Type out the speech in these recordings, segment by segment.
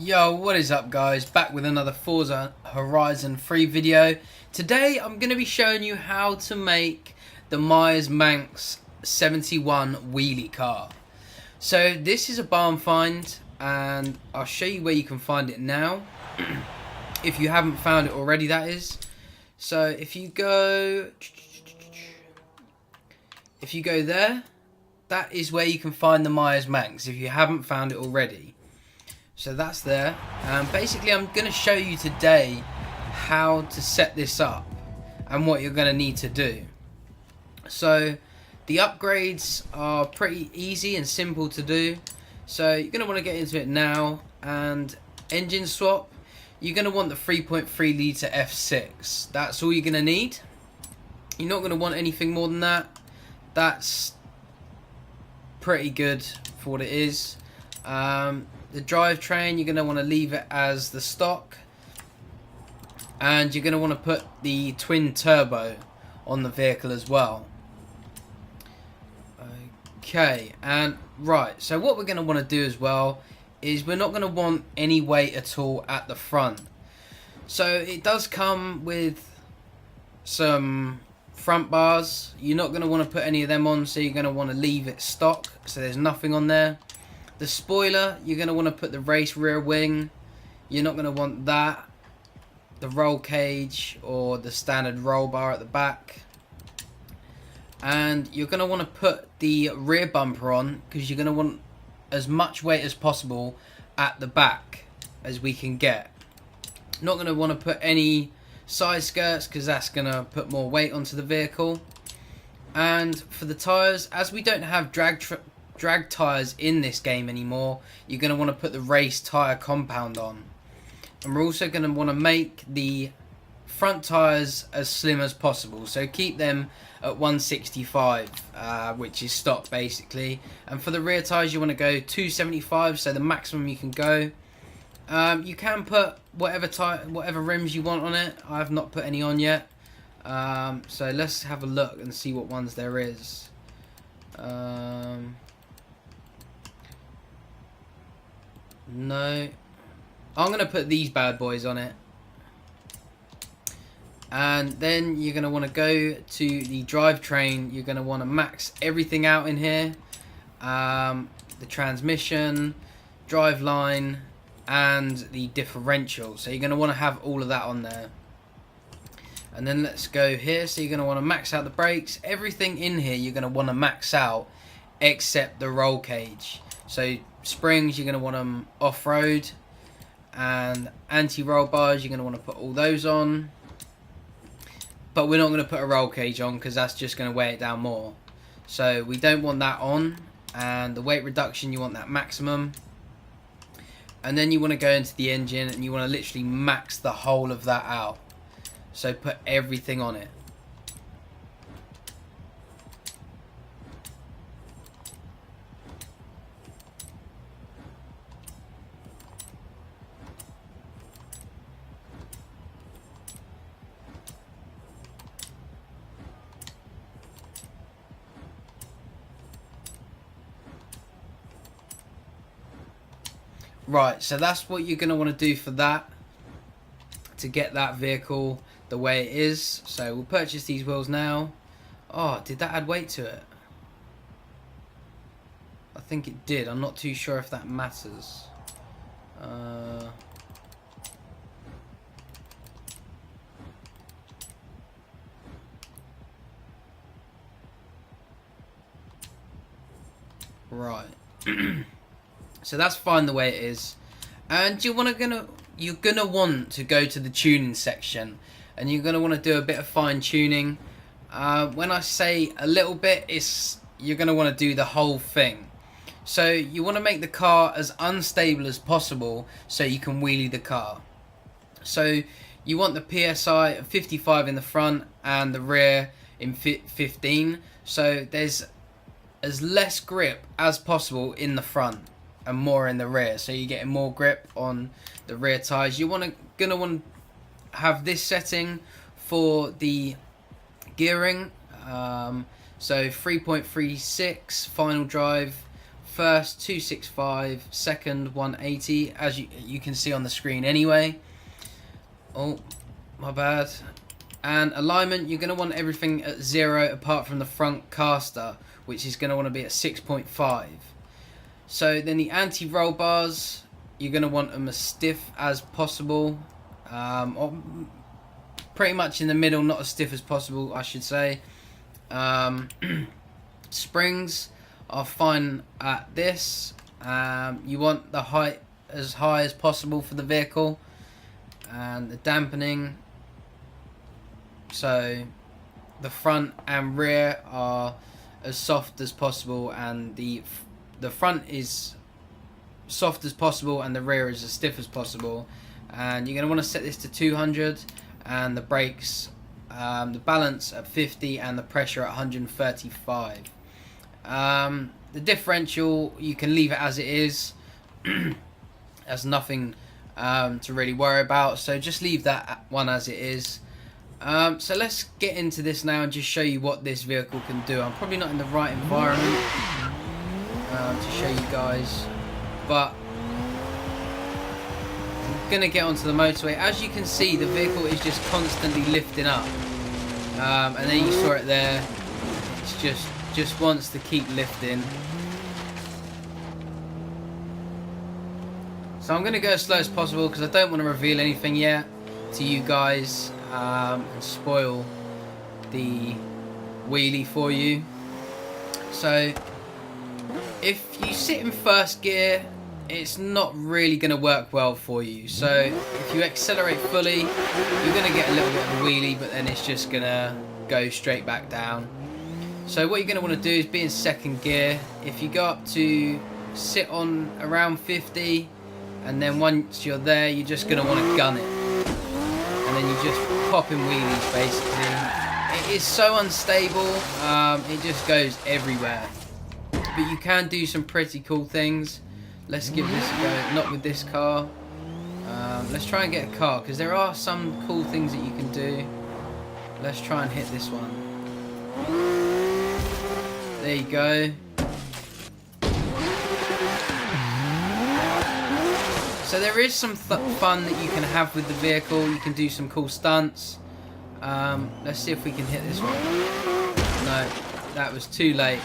Yo, what is up guys? Back with another Forza Horizon 3 video. Today I'm going to be showing you how to make the Meyers Manx 71 wheelie car. So this is a barn find and I'll show you where you can find it now. If you haven't found it already, that is. So if you go there, that is where you can find the Meyers Manx if you haven't found it already. So that's there. Basically I'm going to show you today how to set this up and what you're going to need to do. So the upgrades are pretty easy and simple to do. So you're going to want to get into it now. And engine swap, you're going to want the 3.3 litre F6. That's all you're going to need. You're not going to want anything more than that. That's pretty good for what it is. The drivetrain, you're going to want to leave it as the stock, and you're going to want to put the twin turbo on the vehicle as well. Okay, and right, so what we're going to want to do as well is we're not going to want any weight at all at the front. So it does come with some front bars. You're not going to want to put any of them on, so you're going to want to leave it stock, so there's nothing on there. The spoiler, you're going to want to put the race rear wing. You're not going to want that. The roll cage or the standard roll bar at the back. And you're going to want to put the rear bumper on because you're going to want as much weight as possible at the back as we can get. Not going to want to put any side skirts because that's going to put more weight onto the vehicle. And for the tyres, as we don't have drag tyres in this game anymore, you're going to want to put the race tyre compound on. And we're also going to want to make the front tyres as slim as possible, so keep them at 165, which is stock basically. And for the rear tyres you want to go 275, so the maximum you can go. You can put whatever rims you want on it. I have not put any on yet, so let's have a look and see what ones there is. No, I'm going to put these bad boys on it. And then you're going to want to go to the drivetrain. You're going to want to max everything out in here. The transmission, drive line, and the differential. So you're going to want to have all of that on there. And then let's go here. So you're going to want to max out the brakes. Everything in here you're going to want to max out except the roll cage. So springs, you're going to want them off-road, and anti-roll bars, you're going to want to put all those on. But we're not going to put a roll cage on because that's just going to weigh it down more. So we don't want that on. And the weight reduction, you want that maximum. And then you want to go into the engine and you want to literally max the whole of that out. So put everything on it. Right, so that's what you're going to want to do for that, to get that vehicle the way it is. So we'll purchase these wheels now. Oh, did that add weight to it? I think it did. I'm not too sure if that matters. Right. So that's fine the way it is, and you're gonna want to go to the tuning section, and you're gonna want to do a bit of fine tuning. When I say a little bit, you're gonna want to do the whole thing. So you want to make the car as unstable as possible so you can wheelie the car. So you want the PSI of 55 in the front and the rear in 15. So there's as less grip as possible in the front and more in the rear, so you're getting more grip on the rear tyres. You're gonna want to have this setting for the gearing. So 3.36 final drive, first 265, second 180, as you can see on the screen anyway. Oh, my bad. And alignment, you're going to want everything at 0 apart from the front caster, which is going to want to be at 6.5. So then the anti-roll bars, you're going to want them as stiff as possible, or pretty much in the middle, not as stiff as possible, I should say. Springs are fine at this. You want the height as high as possible for the vehicle, and the dampening, so the front and rear are as soft as possible, and the front is soft as possible and the rear is as stiff as possible. And you're going to want to set this to 200, and the brakes, the balance at 50 and the pressure at 135. The differential, you can leave it as it is. There's nothing to really worry about, so just leave that one as it is. So let's get into this now and just show you what this vehicle can do. I'm probably not in the right environment to show you guys, but I'm going to get onto the motorway. As you can see, the vehicle is just constantly lifting up, and then you saw it there, it's just wants to keep lifting. So I'm going to go as slow as possible because I don't want to reveal anything yet to you guys and spoil the wheelie for you. So if you sit in first gear, it's not really going to work well for you. So if you accelerate fully, you're going to get a little bit of a wheelie, but then it's just going to go straight back down. So what you're going to want to do is be in second gear. If you go up to sit on around 50, and then once you're there, you're just going to want to gun it, and then you just pop in wheelies basically. It is so unstable, it just goes everywhere, but you can do some pretty cool things. Let's give this a go. Not with this car. Let's try and get a car, because there are some cool things that you can do. Let's try and hit this one. There you go. So there is some fun that you can have with the vehicle. You can do some cool stunts. Let's see if we can hit this one. No, that was too late.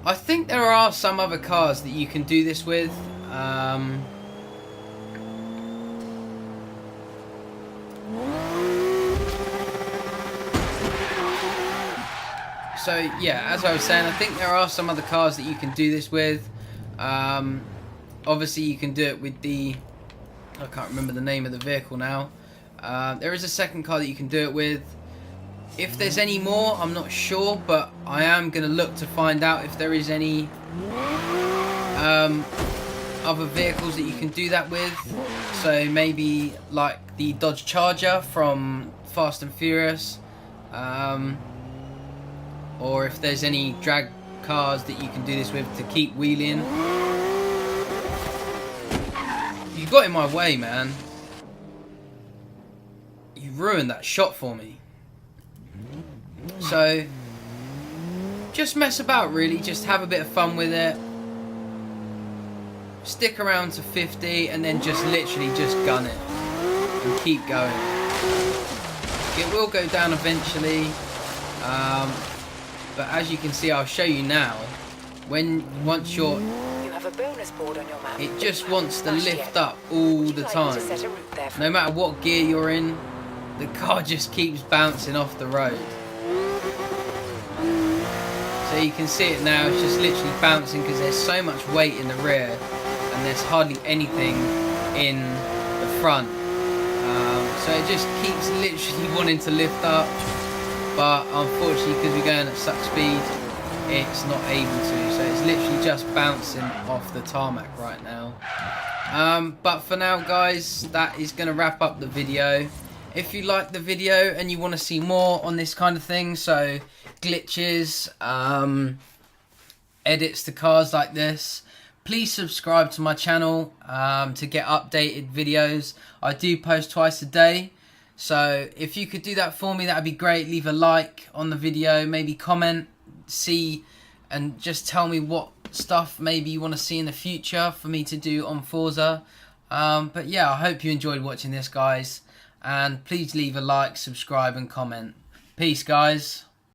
I think there are some other cars that you can do this with. So yeah, as I was saying, I think there are some other cars that you can do this with. Obviously you can do it with the, I can't remember the name of the vehicle now. There is a second car that you can do it with. If there's any more, I'm not sure, but I am going to look to find out if there is any other vehicles that you can do that with. So maybe like the Dodge Charger from Fast and Furious, or if there's any drag cars that you can do this with to keep wheeling. You got in my way, man. You ruined that shot for me. So just mess about, really. Just have a bit of fun with it. Stick around to 50 and then just literally just gun it and keep going. It will go down eventually, but as you can see, I'll show you now, once you're, you have a bonus board on your map. it just wants to lift up all the time. No matter what gear you're in, the car just keeps bouncing off the road. So you can see it now, it's just literally bouncing because there's so much weight in the rear and there's hardly anything in the front. So it just keeps literally wanting to lift up, but unfortunately because we're going at such speed, it's not able to. So it's literally just bouncing off the tarmac right now. But for now, guys, that is going to wrap up the video. If you like the video and you want to see more on this kind of thing, so glitches, edits to cars like this, please subscribe to my channel to get updated videos. I do post twice a day, so if you could do that for me, that would be great. Leave a like on the video, maybe comment, see and just tell me what stuff maybe you want to see in the future for me to do on Forza. But yeah, I hope you enjoyed watching this, guys, and please leave a like, subscribe and comment. Peace, guys.